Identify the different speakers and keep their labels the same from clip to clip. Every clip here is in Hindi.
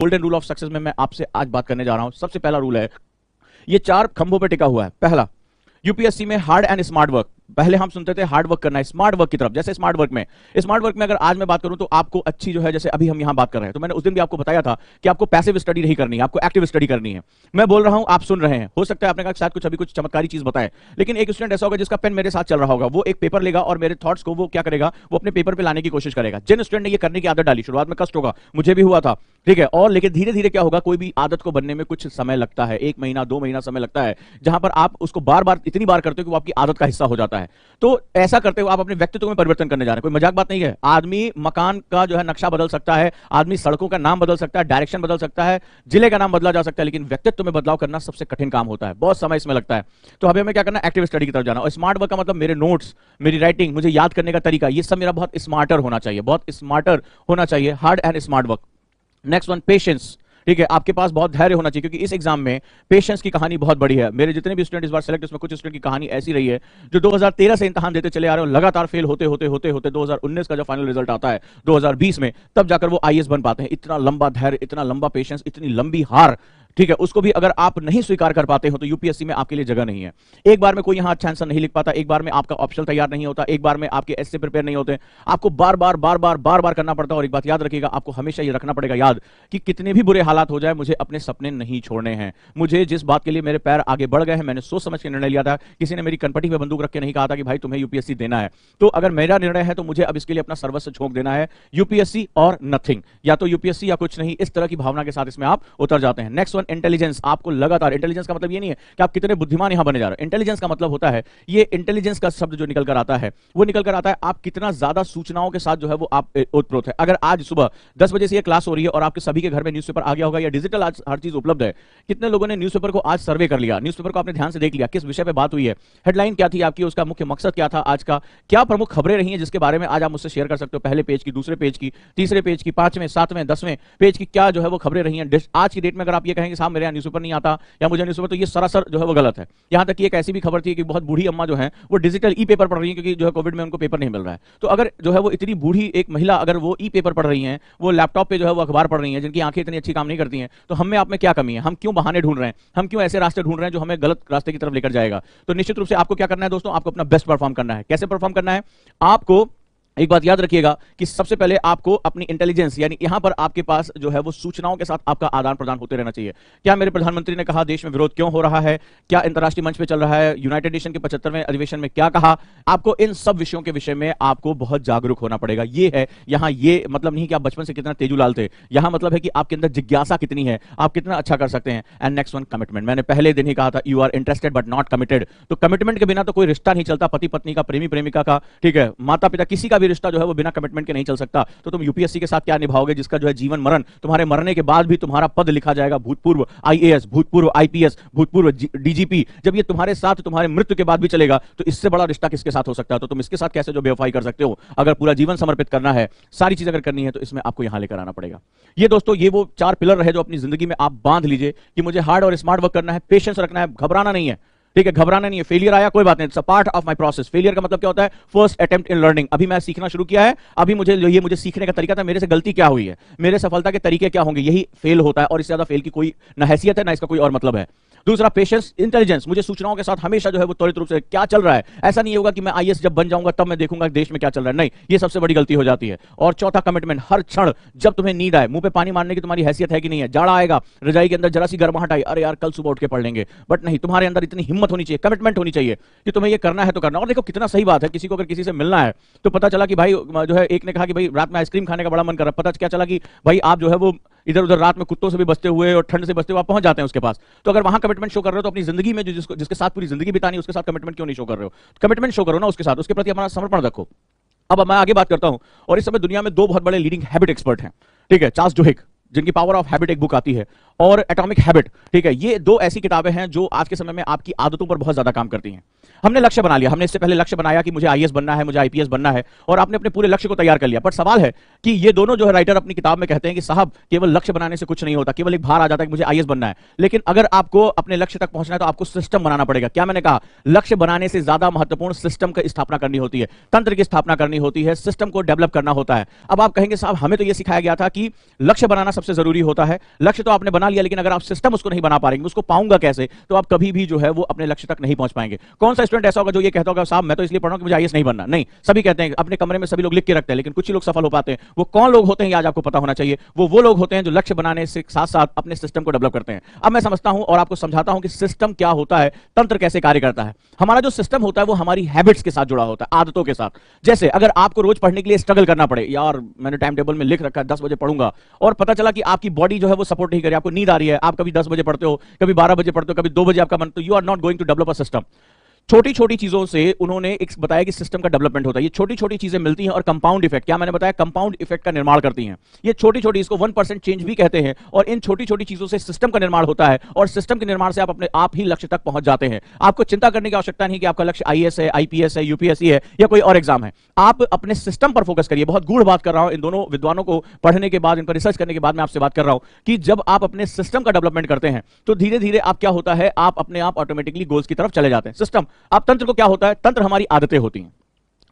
Speaker 1: गोल्डन रूल ऑफ सक्सेस में मैं आपसे आज बात करने जा रहा हूं। सबसे पहला रूल है, ये 4 खंभों पर टिका हुआ है। पहला, यूपीएससी में हार्ड एंड स्मार्ट वर्क। पहले हम सुनते थे हार्ड वर्क करना है, स्मार्ट वर्क की तरफ। जैसे स्मार्ट वर्क में अगर आज मैं बात करूं तो आपको अच्छी जो है, जैसे अभी हम यहां बात कर रहे हैं, तो मैंने उस दिन भी आपको बताया था कि आपको पैसिव स्टडी नहीं करनी है, आपको एक्टिव स्टडी करनी है। मैं बोल रहा हूं, आप सुन रहे हैं। हो सकता है आपने कहा शायद कुछ चमत्कारी चीज बताए, लेकिन एक स्टूडेंट ऐसा होगा जिसका पेन मेरे साथ चल रहा होगा, वो एक पेपर लेगा और मेरे थॉट्स को वो क्या करेगा, वो अपने पेपर पे लाने की कोशिश करेगा। जिन स्टूडेंट ने ये करने की आदत डाली, शुरुआत में कष्ट होगा, मुझे भी हुआ था, ठीक है, और लेकिन धीरे धीरे क्या होगा, कोई भी आदत को बनने में कुछ समय लगता है, 1 महीना 2 महीना समय लगता है, जहां पर आप उसको बार बार इतनी बार करते हो कि वो आपकी आदत का हिस्सा हो जाता है। तो ऐसा करते हुए आप अपने व्यक्तित्व में परिवर्तन करने जा रहे हैं। कोई मजाक बात नहीं है। आदमी मकान का जो है नक्शा बदल सकता है, आदमी सड़कों का नाम बदल सकता है, डायरेक्शन बदल सकता है, जिले का नाम बदला जा सकता है, लेकिन व्यक्तित्व में बदलाव करना सबसे कठिन काम होता है, बहुत समय इसमें लगता है। तो अभी हमें क्या करना है, एक्टिव स्टडी की तरफ जाना। और स्मार्ट वर्क का मतलब मेरे नोट्स, मेरी राइटिंग, मुझे याद करने का तरीका, ये सब मेरा बहुत स्मार्टर होना चाहिए, बहुत स्मार्टर होना चाहिए। Hard and smart work. Next one, patience. ठीक है, आपके पास बहुत धैर्य होना चाहिए, क्योंकि इस एग्जाम में पेशेंस की कहानी बहुत बड़ी है। मेरे जितने भी स्टूडेंट इस बार सेलेक्ट, उसमें कुछ स्टूडेंट की कहानी ऐसी रही है जो 2013 से इम्तिहान देते चले आ रहे हो, लगातार फेल होते होते होते होते 2019 का जो फाइनल रिजल्ट आता है 2020 में, तब जाकर वो आईएएस बन पाते हैं। इतना लंबा धैर्य, इतना लंबा पेशेंस, इतनी लंबी हार, ठीक है, उसको भी अगर आप नहीं स्वीकार कर पाते हो तो यूपीएससी में आपके लिए जगह नहीं है। एक बार में कोई यहां अच्छा आंसर नहीं लिख पाता, एक बार में आपका ऑप्शन तैयार नहीं होता, एक बार में आपके एस्से प्रिपेयर नहीं होते, आपको बार बार करना पड़ता है। और एक बात याद रखिएगा, आपको हमेशा ये रखना पड़ेगा याद कि कितने भी बुरे हालात हो जाए, मुझे अपने सपने नहीं छोड़ने हैं। मुझे जिस बात के लिए मेरे पैर आगे बढ़ गए हैं, मैंने सोच समझ के निर्णय लिया था। किसी ने मेरी कनपटी में बंदूक रख के नहीं कहा था कि भाई तुम्हें यूपीएससी देना है। तो अगर मेरा निर्णय है तो मुझे अब इसके लिए अपना सर्वस्व झोंक देना है। यूपीएससी और नथिंग, या तो यूपीएससी या कुछ नहीं, इस तरह की भावना के साथ इसमें आप उतर जाते हैं। Next one, intelligence. आपको लगातार, इंटेलिजेंस का मतलब ये नहीं है कि आप कितने बुद्धिमान यहां बने जा रहे हैं। इंटेलिजेंस का मतलब होता है, ये इंटेलिजेंस का शब्द जो निकल कर आता है, वो निकल कर आता है आप कितना ज्यादा सूचनाओं के साथ जो है वो आप ओतप्रोत है। अगर आज सुबह 10 बजे से ये क्लास हो रही है और आपके सभी के घर में न्यूज़पेपर आ गया होगा या डिजिटल आज हर चीज उपलब्ध है, कितने लोगों ने न्यूज़पेपर को आज सर्वे कर लिया, न्यूज़पेपर को आपने ध्यान से देख लिया, किस विषय पे बात हुई है, हेडलाइन क्या थी आपकी, उसका मुख्य मकसद क्या था, आज का क्या प्रमुख खबरें रही हैं, जिसके बारे में आज आप मुझसे शेयर कर सकते हो। पहले पेज की, दूसरे पेज की, तीसरे पेज की, 5वें, 7वें, 10वें पेज की क्या जो है वो खबरें रही हैं आज की डेट में। अगर आप ये कहेंगे साहब मेरे यहाँ न्यूज़पेपर नहीं आता या मुझे न्यूज़पेपर, तो ये सरासर जो है वो गलत है। यहां तक कि एक ऐसी भी खबर थी कि बहुत बूढ़ी अम्मा जो है वो डिजिटल ई पेपर पढ़ रही है, क्योंकि जो है कोविड में उनको पेपर नहीं मिल रहा है। तो अगर जो है वो इतनी बूढ़ी एक महिला अगर वो ई पेपर पढ़ रही है, वो लैपटॉप पे जो है वो अखबार पढ़ रही है, जिनकी आंखें इतनी अच्छी काम नहीं करती हैं, तो हम में आप में क्या कमी है? हम क्यों बहाने ढूंढ रहे हैं? हम क्यों ऐसे रास्ते ढूंढ रहे हैं जो हमें गलत रास्ते की तरफ लेकर जाएगा? तो निश्चित रूप से आपको क्या करना है दोस्तों, आपको अपना बेस्ट परफॉर्म करना है। कैसे परफॉर्म करना है? आपको एक बात याद रखिएगा कि सबसे पहले आपको अपनी इंटेलिजेंस, यानी यहां पर आपके पास जो है वो सूचनाओं के साथ आपका आदान प्रदान होते रहना चाहिए। क्या मेरे प्रधानमंत्री ने कहा देश में विरोध क्यों हो रहा है, क्या अंतर्राष्ट्रीय मंच पे चल रहा है, यूनाइटेड नेशन के 75वें अधिवेशन में क्या कहा, आपको इन सब विषयों के विषय में आपको बहुत जागरूक होना पड़ेगा। ये है यहां, ये मतलब नहीं कि आप बचपन से कितना तेजूलाल थे, यहां मतलब है कि आपके अंदर जिज्ञासा कितनी है, आप कितना अच्छा कर सकते हैं। And next one, commitment. मैंने पहले दिन ही कहा था, you are interested but not committed. तो कमिटमेंट के बिना तो कोई रिश्ता नहीं चलता, पति पत्नी का, प्रेमी प्रेमिका का, ठीक है, माता पिता, किसी का भी रिश्ता जो है वो बिना कमिटमेंट के नहीं चल सकता। तो तुम यूपीएससी के साथ क्या निभाओगे, जिसका जो है जीवन मरण, तुम्हारे मरने के बाद भी तुम्हारा पद लिखा जाएगा, भूतपूर्व आईएएस, भूतपूर्व आईपीएस, भूतपूर्व डीजीपी। जब ये तुम्हारे साथ तुम्हारे मृत्यु के बाद भी चलेगा, तो इससे बड़ा रिश्ता किसके साथ हो सकता है? तो तुम इसके साथ कैसे जो बेवफाई कर सकते हो? अगर पूरा जीवन समर्पित करना है, सारी चीज अगर करनी है, तो इसमें आपको यहां लेकर आना पड़ेगा। ये दोस्तों, ये वो 4 पिलर रहे जो अपनी जिंदगी में आप बांध लीजिए कि मुझे हार्ड और स्मार्ट वर्क करना है, पेशेंस रखना है, घबराना नहीं है, ठीक है, घबराना नहीं है। फेलियर आया कोई बात नहीं, it's a part of my process. Failure का मतलब क्या होता है? First attempt in learning. अभी मैं सीखना शुरू किया है, अभी मुझे सीखने का तरीका था, मेरे से गलती क्या हुई है, मेरे सफलता के तरीके क्या होंगे, यही फेल होता है। और इससे ज्यादा फेल की कोई ना हैसियत है, ना इसका कोई और मतलब है। दूसरा, पेशेंस, इंटेलिजेंस। मुझे सूचनाओं के साथ हमेशा जो है वो त्वरित रूप से क्या चल रहा है, ऐसा नहीं होगा कि मैं आईएएस जब बन जाऊंगा तब मैं देखूंगा देश में क्या चल रहा है, नहीं, ये सबसे बड़ी गलती हो जाती है। और चौथा, कमिटमेंट। हर क्षण जब तुम्हें नींद आए, मुंह पे पानी मारने की तुम्हारी हैसियत है कि नहीं है, जाड़ा आएगा, रजाई के अंदर जरा सी गर्माहट आई, अरे यार कल सुबह उठ के पढ़ लेंगे, बट नहीं, तुम्हारे अंदर इतनी हिम्मत होनी चाहिए, कमिटमेंट होनी चाहिए कि तुम्हें ये करना है तो करना। और देखो कितना सही बात है, किसी को अगर किसी से मिलना है तो पता चला कि भाई जो है, एक ने कहा कि भाई रात में आइसक्रीम खाने का बड़ा मन कर रहा है, पता क्या चला कि भाई आप जो है वो इधर उधर रात में कुत्तों से भी बचते हुए और ठंड से बचते हुए आप पहुंच जाते हैं उसके पास। तो अगर वहां कमिटमेंट शो कर रहे हो, तो अपनी जिंदगी में जिसके साथ पूरी जिंदगी बितानी, उसके साथ कमिटमेंट क्यों नहीं शो कर रहे हो? कमिटमेंट शो करो ना उसके साथ, उसके प्रति अपना समर्पण रखो। अब मैं आगे बात करता हूं। और इस समय दुनिया में 2 बहुत बड़े लीडिंग हैबिट एक्सपर्ट हैं, ठीक है, चार्ल्स डुहिक, जिनकी पावर ऑफ हैबिट एक बुक आती है, और एटॉमिक हैबिट, ठीक है। ये 2 ऐसी किताबें हैं जो आज के समय में आपकी आदतों पर बहुत ज्यादा काम करती हैं। हमने लक्ष्य बना लिया, हमने इससे पहले लक्ष्य बनाया कि मुझे आईएएस बनना है, मुझे आईपीएस बनना है, और आपने अपने पूरे लक्ष्य को तैयार कर लिया। पर सवाल है कि ये दोनों जो है राइटर अपनी किताब में कहते हैं कि साहब केवल लक्ष्य बनाने से कुछ नहीं होता, केवल एक भार आ जाता है कि मुझे आईएएस बनना है। लेकिन अगर आपको अपने लक्ष्य तक पहुंचना है तो आपको सिस्टम बनाना पड़ेगा। क्या मैंने कहा? लक्ष्य बनाने से ज्यादा महत्वपूर्ण सिस्टम की स्थापना करनी होती है, तंत्र की स्थापना करनी होती है, सिस्टम को डेवलप करना होता है। अब आप कहेंगे साहब हमें तो यह सिखाया गया था कि लक्ष्य बनाना सबसे जरूरी होता है। लक्ष्य तो आपने बना लिया, लेकिन अगर आप सिस्टम उसको नहीं बना पा रहे, उसको पाऊंगा कैसे, तो आप कभी भी जो है वो अपने लक्ष्य तक नहीं पहुंच पाएंगे। कौन सा स्टूडेंट ऐसा होगा जो ये कहता होगा साहब मैं तो इसलिए पढ़ रहा हूं कि मुझे आईएएस नहीं बनना? नहीं, सभी कहते हैं, अपने कमरे में सभी लोग लिख के रखते हैं, लेकिन कुछ ही लोग सफल हो पाते हैं। वो कौन लोग होते हैं, आज आपको पता होना चाहिए। वो लोग होते हैं जो लक्ष्य बनाने से साथ साथ अपने सिस्टम को डेवलप करते हैं। अब मैं समझता हूं और आपको समझाता हूं कि सिस्टम क्या होता है, तंत्र कैसे कार्य करता है। हमारा जो सिस्टम होता है वो हमारी हैबिट्स के साथ जुड़ा होता है, आदतों के साथ। जैसे अगर आपको रोज पढ़ने के लिए स्ट्रगल करना पड़े, यार मैंने टाइम टेबल में लिख रखा है 10 बजे पढ़ूंगा, और पता चला कि आपकी बॉडी जो है वो सपोर्ट नहीं करे, आपको नींद आ रही है, आप कभी 10 बजे पढ़ते हो, कभी 12 बजे पढ़ते हो, कभी 2 बजे आपका मन, तो you are not going to develop a system. छोटी छोटी चीजों से उन्होंने एक बताया कि सिस्टम का डेवलपमेंट होता है। ये छोटी छोटी चीजें मिलती हैं और कंपाउंड इफेक्ट, क्या मैंने बताया, कंपाउंड इफेक्ट का निर्माण करती हैं। ये छोटी छोटी, इसको 1% चेंज भी कहते हैं, और इन छोटी छोटी चीजों से सिस्टम का निर्माण होता है, और सिस्टम के निर्माण से आप अपने आप ही लक्ष्य तक पहुंच जाते हैं। आपको चिंता करने की आवश्यकता नहीं कि आपका लक्ष्य आईएएस है, आईपीएस है, यूपीएससी है, या कोई और एग्जाम है। आप अपने सिस्टम पर फोकस करिए। बहुत गूढ़ बात कर रहा हूं, इन दोनों विद्वानों को पढ़ने के बाद, इन पर रिसर्च करने के बाद मैं आपसे बात कर रहा हूं कि जब आप अपने सिस्टम का डेवलपमेंट करते हैं तो धीरे धीरे आप क्या होता है, आप अपने आप ऑटोमेटिकली गोल्स की तरफ चले जाते हैं। सिस्टम, आप तंत्र को क्या होता है, तंत्र हमारी आदतें होती हैं।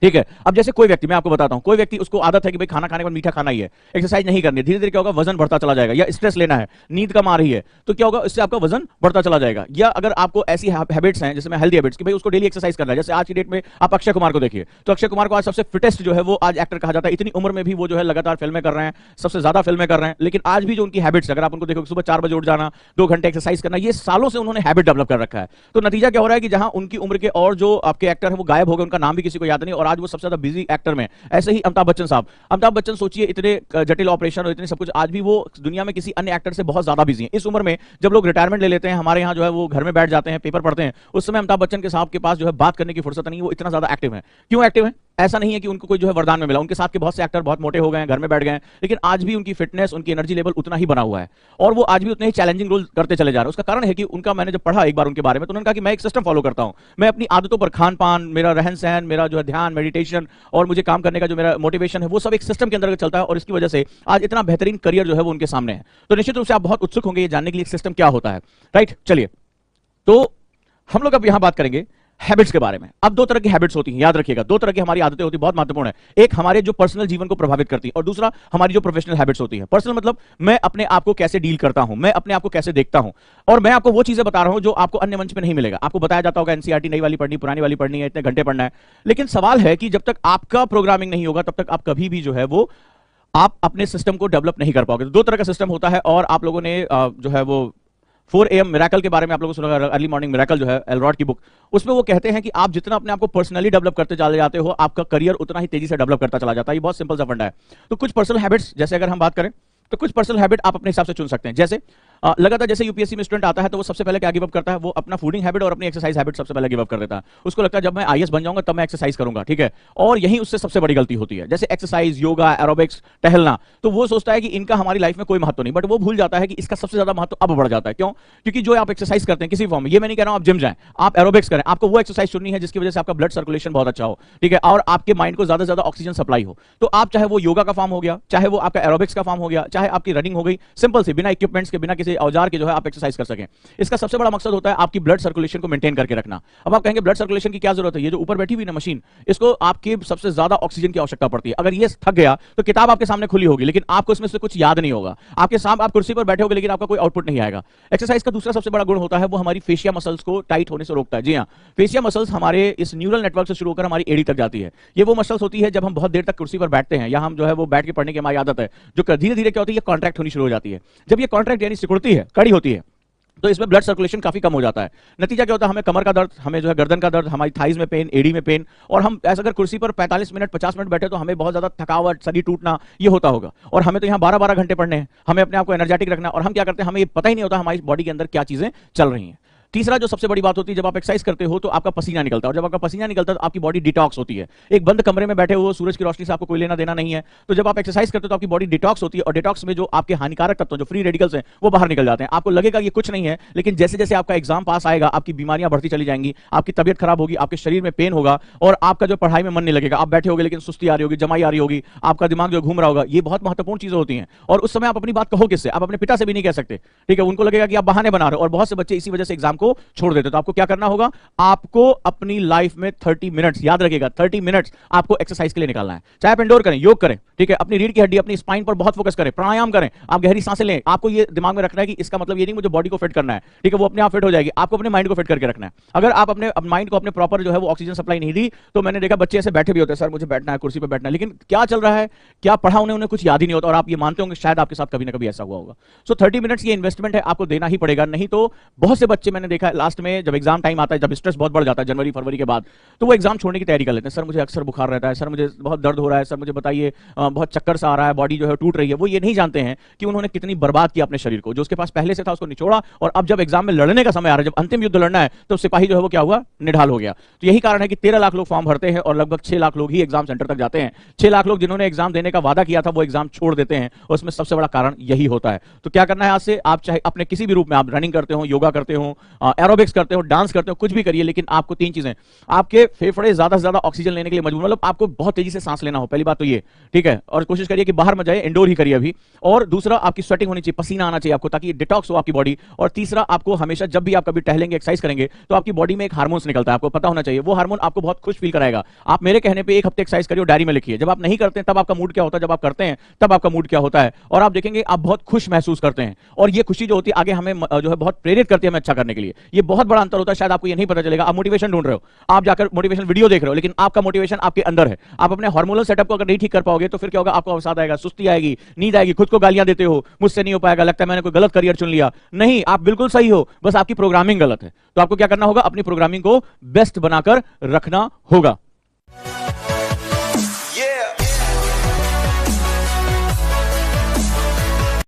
Speaker 1: ठीक है, अब जैसे कोई व्यक्ति, मैं आपको बताता हूं, कोई व्यक्ति उसको आदत है कि भाई खाना खाने के बाद मीठा खाना ही है, एक्सरसाइज नहीं करनी, धीरे धीरे क्या होगा, वजन बढ़ता चला जाएगा। या स्ट्रेस लेना है, नींद कम आ रही है, तो क्या होगा, इससे आपका वजन बढ़ता चला जाएगा। या अगर आपको ऐसी हैबिट्स हैं जैसे हेल्दी हैबिट्स कि भाई उसको डेली एक्सरसाइज करना है, जैसे आज की डेट में आप अक्षय कुमार को देखिए, तो अक्षय कुमार को आज सबसे फिटेस्ट जो है वो आज एक्टर कहा जाता है। इतनी उम्र में भी वो जो है लगातार फिल्में कर रहे हैं, सबसे ज्यादा फिल्में कर रहे हैं, लेकिन आज भी जो उनकी हैबिट्स, अगर आप उनको देखो, सुबह 4 बजे उठ जाना, 2 घंटे एक्सरसाइज करना, ये सालों से उन्होंने हैबिट डेवलप कर रखा है। तो नतीजा क्या हो रहा है कि जहां उनकी उम्र के और जो आपके एक्टर है वो गायब हो गए, उनका नाम भी किसी को याद नहीं, और आज वो सबसे ज्यादा बिजी एक्टर में। ऐसे ही अमिताभ बच्चन साहब, अमिताभ बच्चन सोचिए, इतने जटिल ऑपरेशन और इतने सब कुछ, आज भी वो दुनिया में किसी अन्य एक्टर से बहुत ज्यादा बिजी हैं। इस उम्र में जब लोग रिटायरमेंट ले लेते हैं, हमारे यहाँ जो है वो घर में बैठ जाते हैं, पेपर पढ़ते हैं, उस समय अमिताभ बच्चन के साहब के पास जो है बात करने की फुर्सत नहीं, वो इतना ज्यादा एक्टिव है। क्यों एक्टिव है? ऐसा नहीं है कि उनको कोई जो है वरदान में मिला, उनके साथ के बहुत से एक्टर बहुत मोटे हो गए हैं, घर में बैठ गए हैं, लेकिन आज भी उनकी फिटनेस, उनकी एनर्जी लेवल उतना ही बना हुआ है, और वो आज भी उतने ही चैलेंजिंग रोल करते चले जा रहे हैं। उसका कारण है कि उनका, मैंने जब पढ़ा एक बार उनके बारे में, तो उन्होंने कहा कि मैं एक सिस्टम फॉलो करता हूं, मैं अपनी आदतों पर, खान पान, मेरा रहन सहन, मेरा जो है ध्यान, मेडिटेशन, और मुझे काम करने का जो मेरा मोटिवेशन है, वो सब एक सिस्टम के अंदर चलता है, और इसकी वजह से आज इतना बेहतरीन करियर जो है वो उनके सामने है। तो निश्चित रूप से आप बहुत उत्सुक होंगे ये जानने के लिए सिस्टम क्या होता है, राइट? चलिए, तो हम लोग अब यहां बात करेंगे हैबिट्स के बारे में। अब 2 तरह की हैबिट्स होती हैं, याद रखिएगा, 2 तरह की हमारी आदतें होती हैं, बहुत महत्वपूर्ण है। एक हमारे जो पर्सनल जीवन को प्रभावित करती है, और दूसरा हमारी जो प्रोफेशनल हैबिट्स होती है। पर्सनल मतलब मैं अपने आप को कैसे डील करता हूं, मैं अपने आप को कैसे देखता हूं, और मैं आपको वो चीजें बता रहा हूं जो आपको अन्य मंच पे नहीं मिलेगा। आपको बताया जाता होगा एनसीईआरटी नई वाली पढ़नी, पुरानी वाली पढ़नी है, इतने घंटे पढ़ना है, लेकिन सवाल है कि जब तक आपका प्रोग्रामिंग नहीं होगा, तब तक आप कभी भी जो है वो आप अपने सिस्टम को डेवलप नहीं कर पाओगे। तो 2 तरह का सिस्टम होता है, और आप लोगों ने जो है वो 4 AM मिरेकल के बारे में आप लोगों को सुना, अर्ली मॉर्निंग मिरेकल जो है एलरॉड की बुक, उसमें वो कहते हैं कि आप जितना अपने आप को पर्सनली डेवलप करते चले जाते हो, आपका करियर उतना ही तेजी से डेवलप करता चला जाता है। ये बहुत सिंपल सा फंडा है। तो कुछ पर्सनल हैबिट्स, जैसे अगर हम बात करें, तो कुछ पर्सनल हैबिट आप अपने हिसाब से चुन सकते हैं। जैसे लगातार जैसे यूपीएससी में स्टूडेंट आता है तो वो सबसे पहले क्या गिव अप करता है, वो अपना फूडिंग हैबिट और अपनी एक्सरसाइज हैबिट सबसे पहले गिव अप कर देता है। उसको लगता है जब मैं आईएएस बन जाऊंगा तब मैं एक्सरसाइज करूंगा, ठीक है, और यही उससे सबसे बड़ी गलती होती है। जैसे एक्सरसाइज, योगा, एरोबिक्स, टहलना, तो वो सोचता है कि इनका हमारी लाइफ में कोई महत्व नहीं, बट वो भूल जाता है कि इसका सबसे ज्यादा महत्व अब बढ़ जाता है। क्यों? क्योंकि जो आप एक्सरसाइज करते हैं किसी फॉर्म में, ये मैं नहीं कह रहा हूं आप जिम जाएं, आप एरोबिक्स करें, आपको वो एक्सरसाइज चुननी है जिसकी वजह से आपका ब्लड सर्कुलेशन बहुत अच्छा हो, ठीक है, और आपके माइंड को ज्यादा से ज्यादा ऑक्सीजन सप्लाई हो। तो आप चाहे वो योगा का फॉर्म हो गया, चाहे वो आपका एरोबिक्स का फॉर्म हो गया, चाहे आपकी रनिंग हो गई, सिंपल सी, बिना इक्विपमेंट्स के, बिना किसी औजार के जो है आप एक्सरसाइज कर सकें। इसका सबसे बड़ा मकसद होता है आपकी ब्लड सर्कुलेशन को मेंटेन करके रखना। अब आप कहेंगे ब्लड सर्कुलेशन की क्या जरूरत है, ये जो ऊपर बैठी हुई ना मशीन, इसको आपकी सबसे ज्यादा ऑक्सीजन की आवश्यकता पड़ती है। अगर ये थक गया तो किताब आपके सामने खुली होगी, लेकिन आपको इसमें से कुछ याद नहीं होगा, आपके सामने आप कुर्सी पर बैठे होगे लेकिन आपका कोई आउटपुट नहीं आएगा। एक्सरसाइज का दूसरा सबसे बड़ा गुण होता है वो हमारी फेशिया मसल्स को टाइट होने से रोकता है। जी हां, फेशिया मसल्स हमारे इस न्यूरल नेटवर्क से शुरू होकर हमारी एड़ी तक जाती है। ये वो मसल्स होती है जब हम बहुत देर तक कुर्सी पर बैठते हैं, या हम जो है वो बैठ के पढ़ने की हमारी आदत है, जो धीरे धीरे क्या होती है, कॉन्ट्रैक्ट होनी शुरू हो जाती है। जब ये कॉन्ट्रैक्ट यानी सिकुड़ती है, कड़ी होती है, तो इसमें ब्लड सर्कुलेशन काफी कम हो जाता है। नतीजा क्या होता है, हमें कमर का दर्द, हमें जो है गर्दन का दर्द, हमारी थाइज में पेन, एड़ी में पेन, और हम ऐसा अगर कुर्सी पर 45 मिनट 50 मिनट बैठे तो हमें बहुत ज्यादा थकावट, शरीर टूटना ये होता होगा। और हमें तो यहाँ 12-12 घंटे पढ़ने हैं, हमें अपने आप को एनर्जेटिक रखना, और हम क्या करते हैं, हमें ये पता ही नहीं होता हमारी बॉडी के अंदर क्या चीजें चल रही हैं। तीसरा जो सबसे बड़ी बात होती है, जब आप एक्सरसाइज करते हो तो आपका पसीना निकलता है, और जब आपका पसीना निकलता है तो आपकी बॉडी डिटॉक्स होती है। एक बंद कमरे में बैठे हो, सूरज की रोशनी से आपको कोई लेना देना नहीं है, तो जब आप एक्सरसाइज करते हो तो आपकी बॉडी डिटॉक्स होती है, और डिटॉक्स में जो आपके हानिकारक तत्व, जो फ्री रेडिकल्स हैं, वो बाहर निकल जाते हैं। आपको लगेगा ये कुछ नहीं है, लेकिन जैसे जैसे आपका एग्जाम पास आएगा आपकी बीमारियां बढ़ती चली जाएंगी, आपकी तबियत खराब होगी, आपके शरीर में पेन होगा, और आपका जो पढ़ाई में मन नहीं लगेगा, आप बैठे होगे लेकिन सुस्ती आ रही होगी, जमाई आ रही होगी, आपका दिमाग जो घूम रहा होगा। ये बहुत महत्वपूर्ण चीजें होती हैं, और उस समय आप अपनी बात कहो किससे? आप अपने पिता से भी नहीं कह सकते, ठीक है, उनको लगेगा कि आप बहाने बना रहे हो, और बहुत से बच्चे इसी वजह से एग्जाम को छोड़ देते। तो आपको क्या करना होगा, आपको अपनी लाइफ में 30 मिनट्स, याद रखिएगा 30 मिनट्स आपको एक्सरसाइज के लिए निकालना है। चाहे आप इंडोर करें, योग करें, ठीक है, अपनी रीढ़ की हड्डी, अपनी स्पाइन पर बहुत फोकस करें, प्राणायाम करें, आप गहरी सांसें लें। आपको ये दिमाग में रखना है कि इसका मतलब ये नहीं मुझे बॉडी को फिट करना है, ठीक है, वो अपने आप फिट हो जाएगी। आपको अपने माइंड को फिट करके रखना है। अगर आप अपने माइंड को अपने प्रॉपर जो है वो ऑक्सीजन सप्लाई नहीं दी, तो मैंने देखा बच्चे ऐसे बैठे भी होते हैं, सर मुझे बैठना है, कुर्सी पे बैठना है, लेकिन क्या चल रहा है, क्या पढ़ा उन्हें कुछ याद ही नहीं होता। और आप ये मानते होंगे शायद आपके साथ कभी ना कभी ऐसा हुआ होगा। सो 30 मिनट्स ये इन्वेस्टमेंट है, आपको देना ही पड़ेगा। नहीं तो बहुत से बच्चे मैंने देखा लास्ट में जब एग्जाम टाइम आता है, जब स्ट्रेस बहुत बढ़ जाता है जनवरी फरवरी के बाद, तो वो एग्जाम छोड़ने की तैयारी कर लेते हैं। सर मुझे अक्सर बुखार रहता है, सर मुझे बहुत दर्द हो रहा है, सर मुझे बताइए बहुत चक्कर सा आ रहा है, बॉडी जो है टूट रही है। वो ये नहीं जानते हैं कि उन्होंने कितनी बर्बाद किया अपने शरीर को, जो उसके पास पहले से था उसको निचोड़ा, और अब जब एग्जाम में लड़ने का समय आ रहा है, जब अंतिम युद्ध लड़ना है, तो सिपाही जो है वो क्या हुआ, निढाल हो गया। तो यही कारण है कि 13 लाख लोग फॉर्म भरते हैं और लगभग 6 लाख लोग ही एग्जाम सेंटर तक जाते हैं। 6 लाख लोग जिन्होंने एग्जाम देने का वादा किया था वो एग्जाम छोड़ देते हैं, और उसमें सबसे बड़ा कारण यही होता है। तो क्या करना है आज से, आप चाहे अपने किसी भी रूप में, आप रनिंग करते हो, योगा करते हो, एरोबिक्स करते हो, डांस करते हो, कुछ भी करिए, लेकिन आपको 3 चीजें, आपके फेफड़े ज्यादा से ज्यादा ऑक्सीजन लेने के लिए मजबूर, मतलब आपको बहुत तेजी से सांस लेना हो, पहली बात तो ये, ठीक है, और कोशिश करिए कि बाहर मत जाइए, इंडोर ही करिए अभी। और दूसरा, आपकी स्वेटिंग होनी चाहिए, पसीना आना चाहिए आपको, ताकि डिटॉक्स हो आपकी बॉडी। और तीसरा, आपको हमेशा जब भी आप कभी टहलेंगे, एक्सरसाइज करेंगे, तो आपकी बॉडी में एक हार्मोन्स निकलता है, आपको पता होना चाहिए। वो हार्मोन आपको बहुत खुश फील कराएगा। आप मेरे कहने पे 1 हफ्ते एक्सरसाइज करिए, डायरी में लिखिए। जब आप नहीं करते हैं तब आपका मूड क्या होता है, जब आप करते हैं तब आपका मूड क्या होता है, और आप देखेंगे आप बहुत खुश महसूस करते हैं। और ये खुशी जो होती है आगे हमें जो है बहुत प्रेरित करती है हमें अच्छा करने के लिए। ये बहुत बड़ा अंतर होता है, शायद आपको ये नहीं पता चलेगा। आप मोटिवेशन ढूंढ रहे हो, आप जाकर मोटिवेशन वीडियो देख रहे हो, लेकिन आपका मोटिवेशन आपके अंदर है। आप अपने हार्मोनल सेटअप को अगर नहीं ठीक कर पाओगे तो फिर क्या होगा, आपको अवसाद आएगा, सुस्ती आएगी, नींद आएगी, खुद को गालियां देते हो, मुझसे नहीं हो पाएगा, लगता है मैंने कोई गलत करियर चुन लिया। नहीं, आप बिल्कुल सही हो, बस आपकी प्रोग्रामिंग गलत है। तो आपको क्या करना होगा, अपनी प्रोग्रामिंग को बेस्ट बनाकर रखना होगा।